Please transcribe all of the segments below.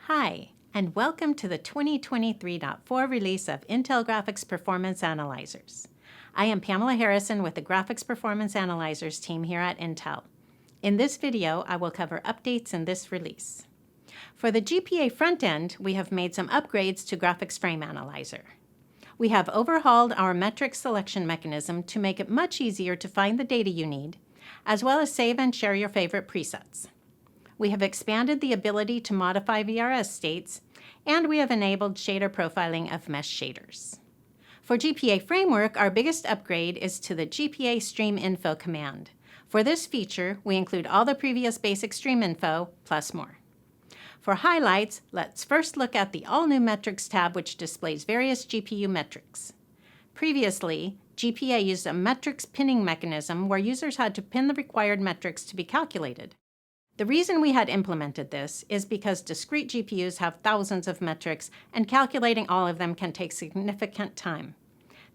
Hi, and welcome to the 2023.4 release of Intel Graphics Performance Analyzers. I am Pamela Harrison with the Graphics Performance Analyzers team here at Intel. In this video, I will cover updates in this release. For the GPA front end, we have made some upgrades to Graphics Frame Analyzer. We have overhauled our metric selection mechanism to make it much easier to find the data you need, as well as save and share your favorite presets. We have expanded the ability to modify VRS states, and we have enabled shader profiling of mesh shaders. For GPA Framework, our biggest upgrade is to the gpa-stream-info command. For this feature, we include all the previous basic stream info, plus more. For highlights, let's first look at the all-new Metrics tab, which displays various GPU metrics. Previously, GPA used a metrics pinning mechanism where users had to pin the required metrics to be calculated. The reason we had implemented this is because discrete GPUs have thousands of metrics, and calculating all of them can take significant time.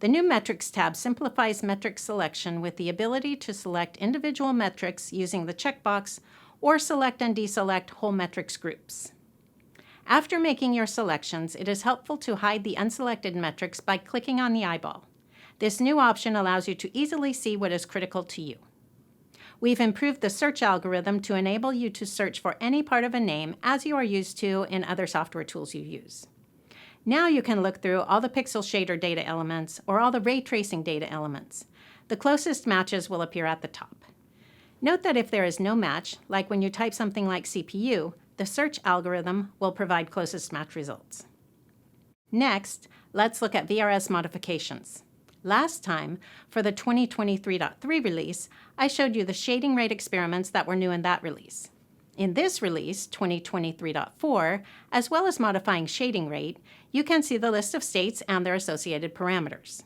The new Metrics tab simplifies metric selection with the ability to select individual metrics using the checkbox or select and deselect whole metrics groups. After making your selections, it is helpful to hide the unselected metrics by clicking on the eyeball. This new option allows you to easily see what is critical to you. We've improved the search algorithm to enable you to search for any part of a name as you are used to in other software tools you use. Now you can look through all the pixel shader data elements or all the ray tracing data elements. The closest matches will appear at the top. Note that if there is no match, like when you type something like CPU, the search algorithm will provide closest match results. Next, let's look at VRS modifications. Last time, for the 2023.3 release, I showed you the shading rate experiments that were new in that release. In this release, 2023.4, as well as modifying shading rate, you can see the list of states and their associated parameters.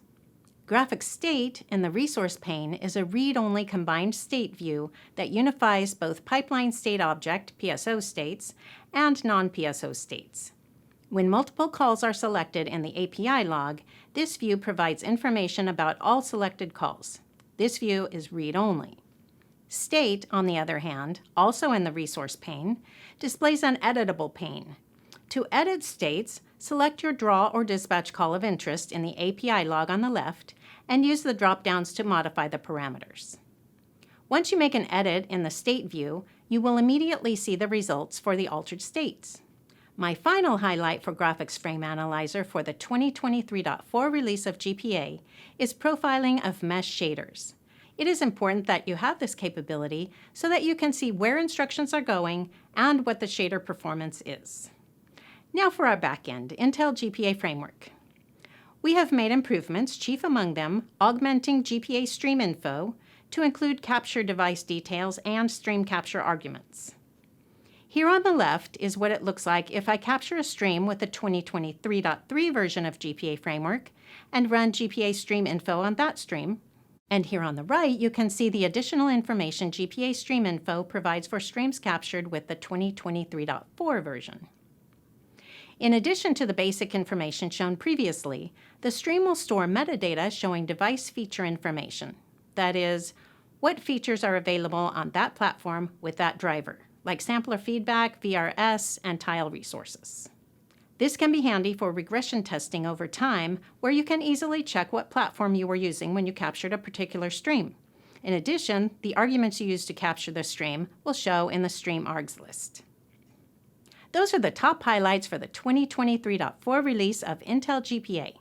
Graphics State in the resource pane is a read-only combined state view that unifies both pipeline state object, PSO states, and non-PSO states. When multiple calls are selected in the API log, this view provides information about all selected calls. This view is read-only. State, on the other hand, also in the resource pane, displays an editable pane. To edit states, select your draw or dispatch call of interest in the API log on the left and use the drop-downs to modify the parameters. Once you make an edit in the state view, you will immediately see the results for the altered states. My final highlight for Graphics Frame Analyzer for the 2023.4 release of GPA is profiling of mesh shaders. It is important that you have this capability so that you can see where instructions are going and what the shader performance is. Now for our backend, Intel GPA Framework. We have made improvements, chief among them augmenting gpa-stream-info to include capture device details and stream capture arguments. Here on the left is what it looks like if I capture a stream with the 2023.3 version of GPA Framework and run gpa-stream-info on that stream. And here on the right, you can see the additional information gpa-stream-info provides for streams captured with the 2023.4 version. In addition to the basic information shown previously, the stream will store metadata showing device feature information. That is, what features are available on that platform with that driver, like sampler feedback, VRS, and tile resources. This can be handy for regression testing over time, where you can easily check what platform you were using when you captured a particular stream. In addition, the arguments you used to capture the stream will show in the Streamargs list. Those are the top highlights for the 2023.4 release of Intel GPA.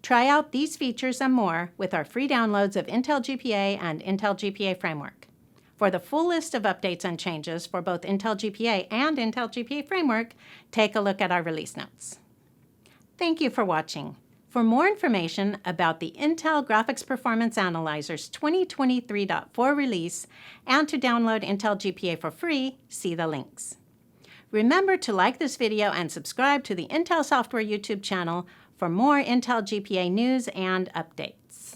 Try out these features and more with our free downloads of Intel GPA and Intel GPA Framework. For the full list of updates and changes for both Intel GPA and Intel GPA Framework, take a look at our release notes. Thank you for watching. For more information about the Intel Graphics Performance Analyzer's 2023.4 release and to download Intel GPA for free, see the links. Remember to like this video and subscribe to the Intel Software YouTube channel for more Intel GPA news and updates.